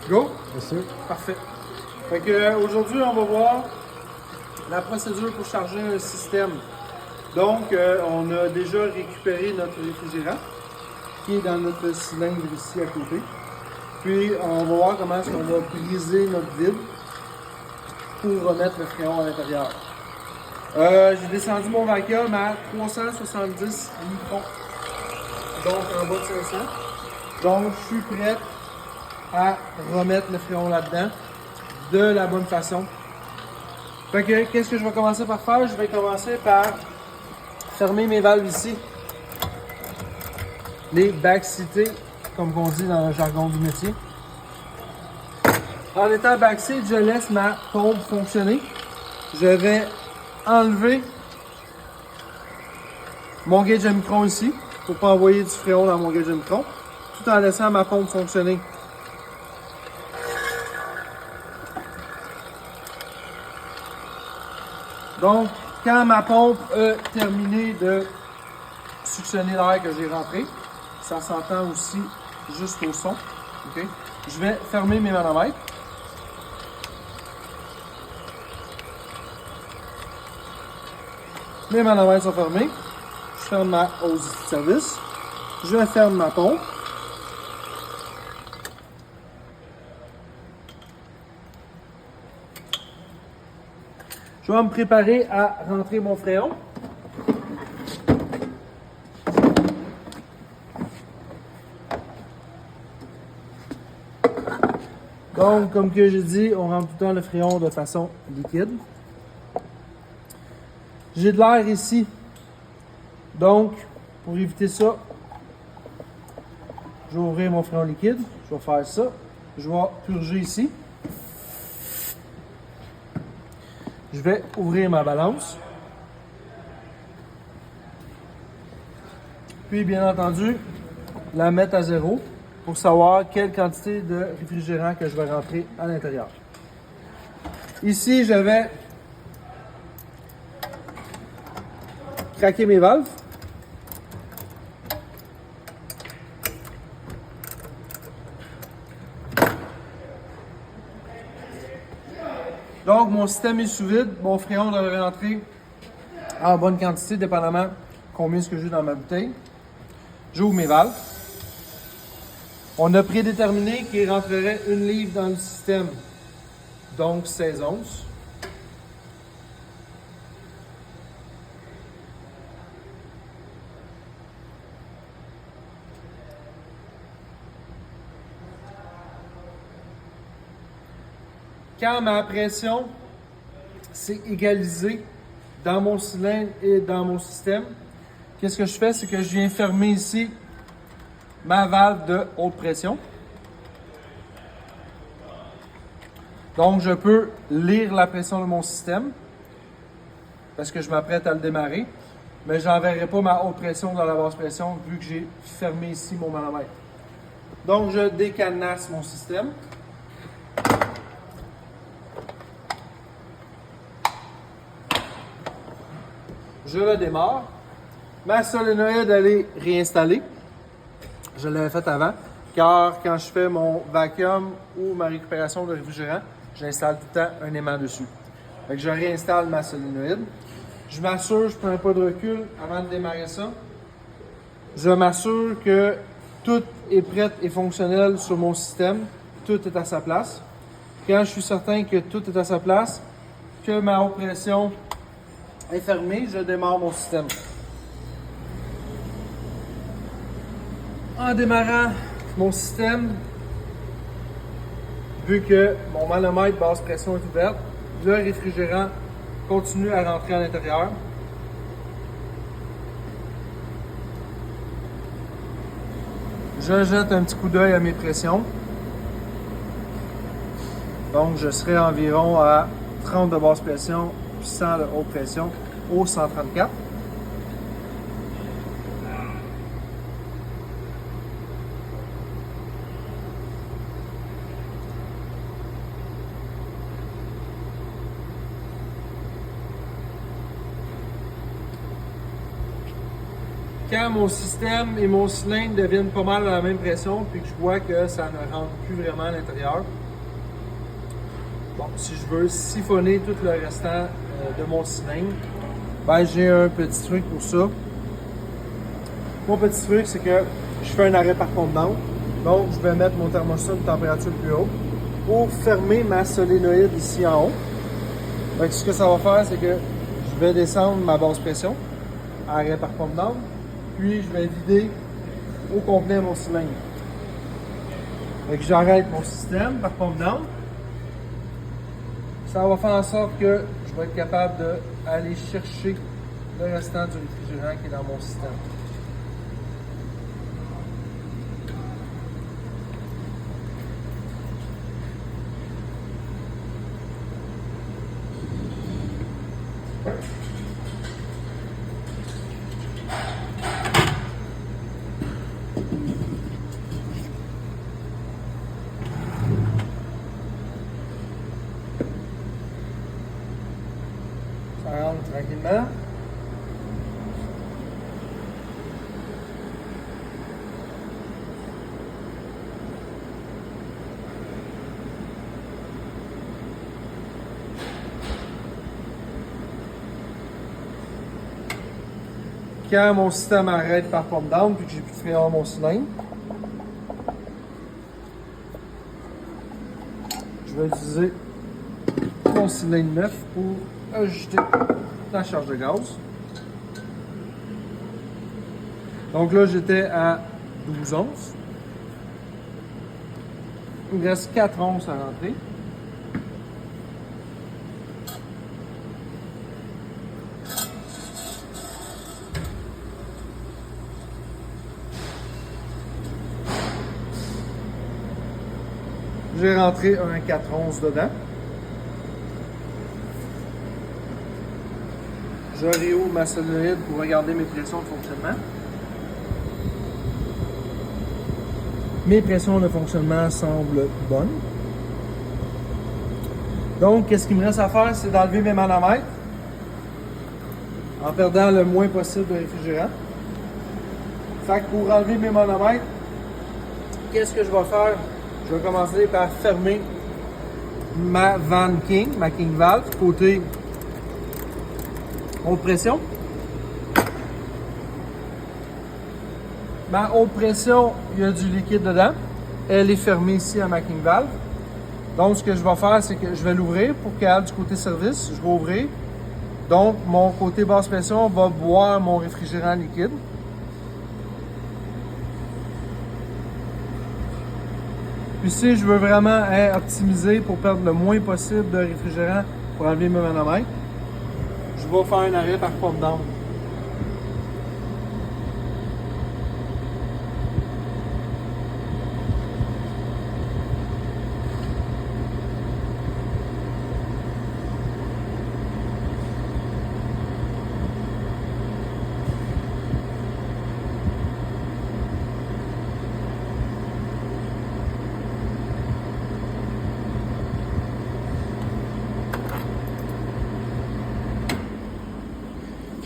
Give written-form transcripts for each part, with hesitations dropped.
Go? Bien sûr. Parfait. Fait que aujourd'hui, on va voir la procédure pour charger un système. Donc, on a déjà récupéré notre réfrigérant qui est dans notre cylindre ici à côté. Puis, on va voir comment est-ce qu'on va briser notre vide pour remettre le fréon à l'intérieur. J'ai descendu mon vacuum à 370 microns, donc en bas de 500. Donc, je suis prêt à remettre le fréon là-dedans de la bonne façon. Fait que, qu'est-ce que je vais commencer par faire? Je vais commencer par fermer mes valves ici. Les backseatés, comme on dit dans le jargon du métier. En étant backseat, je laisse ma pompe fonctionner. Je vais enlever mon gauge de micron ici pour ne pas envoyer du fréon dans mon gauge de micron, tout en laissant ma pompe fonctionner. Donc, quand ma pompe a terminé de suctionner l'air que j'ai rentré, ça s'entend aussi juste au son. Okay? Je vais fermer mes manomètres. Mes manomètres sont fermés. Je ferme ma hose de service. Je ferme ma pompe. Je vais me préparer à rentrer mon fréon. Donc, comme que j'ai dit, on rentre tout le temps le fréon de façon liquide. J'ai de l'air ici. Donc, pour éviter ça, je vais ouvrir mon fréon liquide. Je vais faire ça. Je vais purger ici. Je vais ouvrir ma balance. Puis, bien entendu, la mettre à zéro pour savoir quelle quantité de réfrigérant que je vais rentrer à l'intérieur. Ici, je vais craquer mes valves. Donc, mon système est sous vide. Mon fréon devrait rentrer en bonne quantité, dépendamment combien ce que j'ai dans ma bouteille. J'ouvre mes valves. On a prédéterminé qu'il rentrerait 1 livre dans le système, donc 16 onces. Quand ma pression s'est égalisée dans mon cylindre et dans mon système, qu'est-ce que je fais? C'est que je viens fermer ici ma valve de haute pression. Donc, je peux lire la pression de mon système parce que je m'apprête à le démarrer, mais je n'enverrai pas ma haute pression dans la basse pression vu que j'ai fermé ici mon manomètre. Donc, je décadenasse mon système. Je le démarre. Ma solénoïde, elle est réinstallée. Je l'avais fait avant, car quand je fais mon vacuum ou ma récupération de réfrigérant, j'installe tout le temps un aimant dessus. Fait que je réinstalle ma solénoïde. Je m'assure, je prends un pas de recul avant de démarrer ça. Je m'assure que tout est prêt et fonctionnel sur mon système. Tout est à sa place. Quand je suis certain que tout est à sa place, que ma haute pression est fermée, je démarre mon système. En démarrant mon système, vu que mon manomètre basse pression est ouverte, le réfrigérant continue à rentrer à l'intérieur. Je jette un petit coup d'œil à mes pressions. Donc, je serai environ à 30 de basse pression puis 100 de haute pression au 134. quand mon système et mon cylindre deviennent pas mal à la même pression, puis que je vois que ça ne rentre plus vraiment à l'intérieur, bon, si je veux siphonner tout le restant de mon cylindre, ben j'ai un petit truc pour ça. Mon petit truc, c'est que je fais un arrêt par pompe d'eau. Donc, je vais mettre mon thermostat de température plus haut pour fermer ma solénoïde ici en haut. Donc, ce que ça va faire, c'est que je vais descendre ma basse pression, arrêt par pompe d'eau, puis je vais vider au complet mon cylindre. Donc, j'arrête mon système par pompe d'eau. Ça va faire en sorte que je vais être capable d'aller chercher le restant du réfrigérant qui est dans mon système. Ça rentre tranquillement. Quand mon système arrête par pompe down, puis que j'ai plus de fréon dans mon cylindre, je vais utiliser mon cylindre neuf pour ajuster la charge de gaz. Donc là, j'étais à 12 onces. Il me reste 4 onces à rentrer. J'ai rentré un 4 onces dedans. Je réouvre ma solénoïde pour regarder mes pressions de fonctionnement. Mes pressions de fonctionnement semblent bonnes. Donc, qu'est-ce qu'il me reste à faire? C'est d'enlever mes manomètres en perdant le moins possible de réfrigérant. Fait que pour enlever mes manomètres, qu'est-ce que je vais faire? Je vais commencer par fermer ma Van King, ma King Valve, côté haute pression. Ma haute pression, il y a du liquide dedans. Elle est fermée ici à ma King Valve. Donc, ce que je vais faire, c'est que je vais l'ouvrir pour qu'elle aille du côté service. Je vais ouvrir. Donc, mon côté basse pression va boire mon réfrigérant liquide. Puis si je veux vraiment optimiser pour perdre le moins possible de réfrigérant pour enlever mes manomètres, je vais faire un arrêt par pompe d'eau.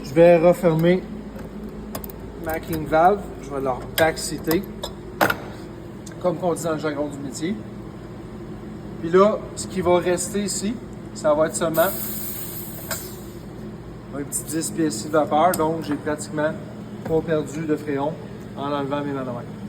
Je vais refermer ma King Valve. Je vais leur backseater, comme on dit dans le jargon du métier. Puis là, ce qui va rester ici, ça va être seulement un petit 10 pieds de vapeur. Donc, j'ai pratiquement pas perdu de fréon en enlevant mes manomètres.